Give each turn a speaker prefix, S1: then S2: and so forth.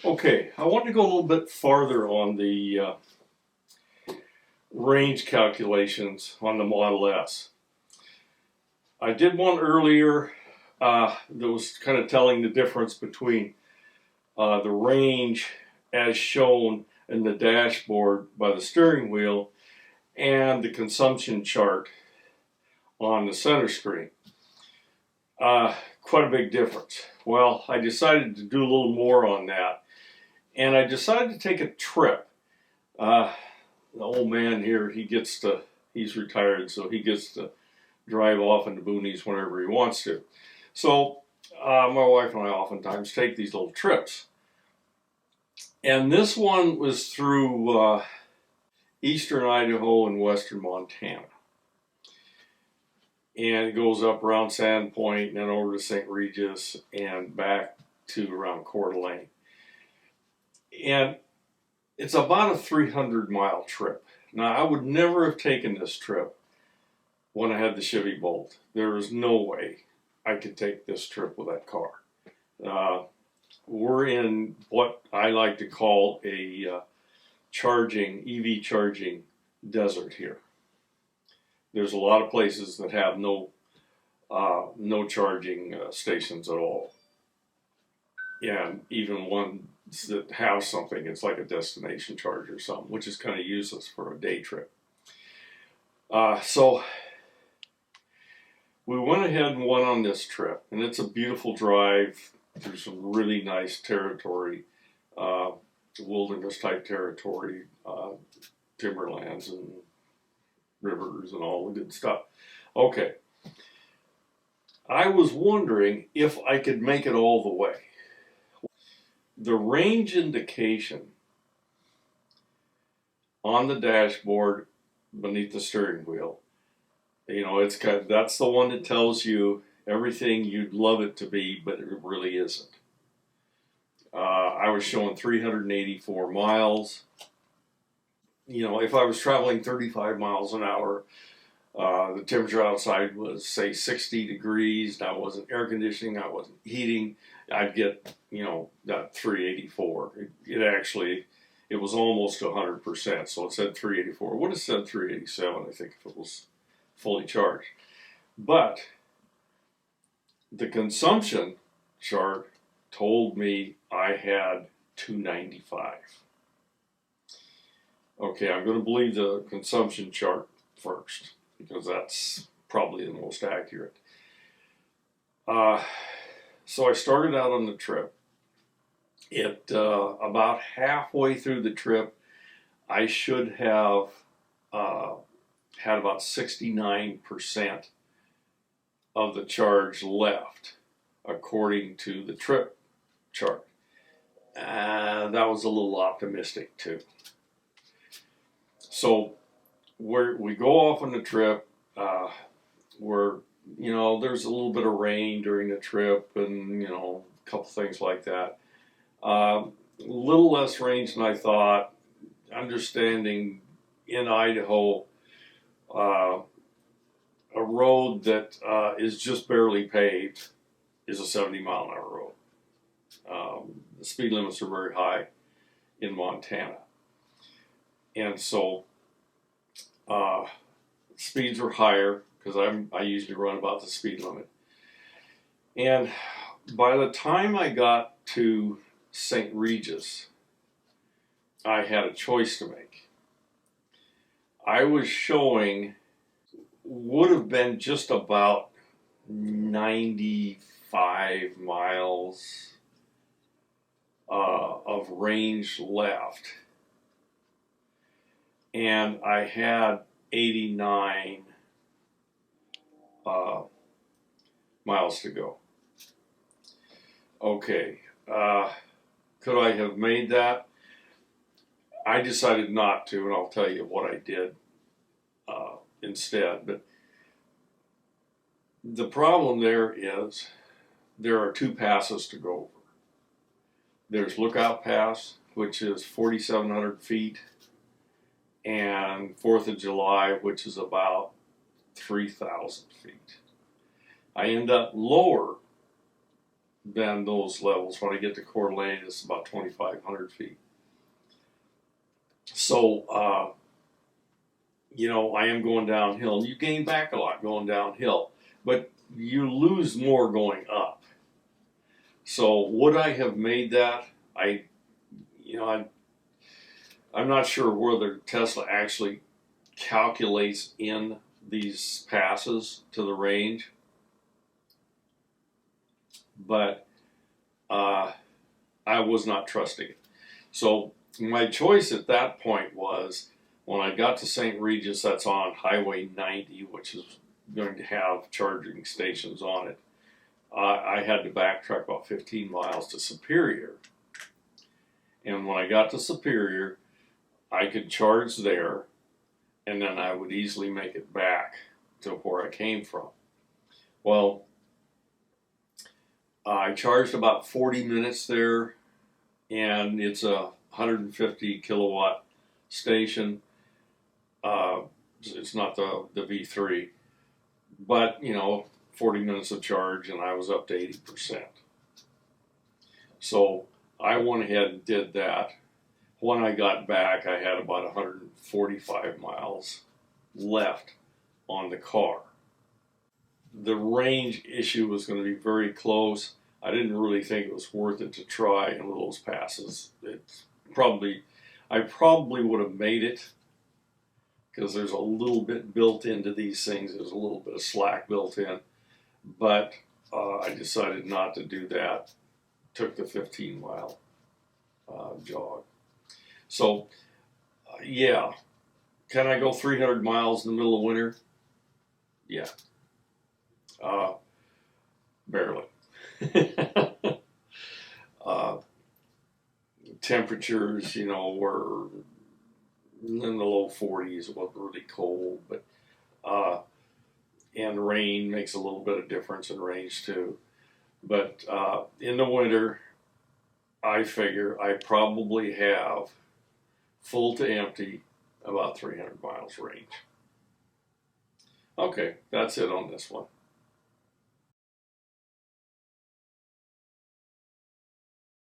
S1: Okay, I want to go a little bit farther on the range calculations on the Model S. I did one earlier that was kind of telling the difference between the range as shown in the dashboard by the steering wheel and the consumption chart on the center screen. Quite a big difference. Well, I decided to do a little more on that, and I decided to take a trip. The old man here, he's retired, so he gets to drive off in the boonies whenever he wants to. So my wife and I oftentimes take these little trips. And this one was through eastern Idaho and western Montana. And it goes up around Sandpoint and then over to St. Regis and back to around Coeur d'Alene. And it's about a 300-mile trip. Now, I would never have taken this trip when I had the Chevy Bolt. There is no way I could take this trip with that car. We're in what I like to call a EV charging desert here. There's a lot of places that have no charging stations at all. And even ones that have something, it's like a destination charge or something, which is kind of useless for a day trip. So we went ahead and went on this trip, and it's a beautiful drive through some really nice territory, wilderness type territory, timberlands and rivers and all the good stuff. Okay. I was wondering if I could make it all the way. The range indication on the dashboard beneath the steering wheel, that's the one that tells you everything you'd love it to be, but it really isn't. I was showing 384 miles. If I was traveling 35 miles an hour, the temperature outside was, say, 60 degrees, and I wasn't air conditioning, I wasn't heating, I'd get, that 384. It was almost 100%, so it said 384. It would have said 387, I think, if it was fully charged. But the consumption chart told me I had 295. Okay, I'm going to believe the consumption chart first, because that's probably the most accurate. So I started out on the trip. About halfway through the trip, I should have had about 69% of the charge left, according to the trip chart. That was a little optimistic too. So we go off on the trip. There's a little bit of rain during the trip, and a couple things like that. A little less range than I thought. Understanding in Idaho, a road that is just barely paved is a 70-mile-an-hour road. The speed limits are very high in Montana, and so speeds are higher because I usually run about the speed limit. And by the time I got to St. Regis, I had a choice to make. I was showing would have been just about 95 miles of range left, and I had 89 miles to go. Okay, could I have made that? I decided not to, and I'll tell you what I did instead. But the problem there is there are two passes to go over. There's Lookout Pass, which is 4,700 feet, and 4th of July, which is about 3,000 feet. I end up lower than those levels. When I get to Coeur d'Alene, it's about 2,500 feet. So, I am going downhill. You gain back a lot going downhill, but you lose more going up. So, would I have made that? I'm not sure whether Tesla actually calculates in these passes to the range, but I was not trusting it. So my choice at that point was, when I got to St. Regis, that's on Highway 90, which is going to have charging stations on it. I had to backtrack about 15 miles to Superior. And when I got to Superior, I could charge there, and then I would easily make it back to where I came from. Well, I charged about 40 minutes there, and it's a 150 kilowatt station. It's not the V3, but 40 minutes of charge, and I was up to 80%. So I went ahead and did that. When I got back, I had about 145 miles left on the car. The range issue was going to be very close. I didn't really think it was worth it to try in those passes. I probably would have made it, because there's a little bit built into these things. There's a little bit of slack built in, but I decided not to do that. Took the 15-mile jog. So, yeah. Can I go 300 miles in the middle of winter? Yeah. Barely. Temperatures, were in the low 40s. It wasn't really cold, but and rain makes a little bit of difference in range too. But in the winter, I figure I probably have full to empty about 300 miles range. Okay, that's it on this one.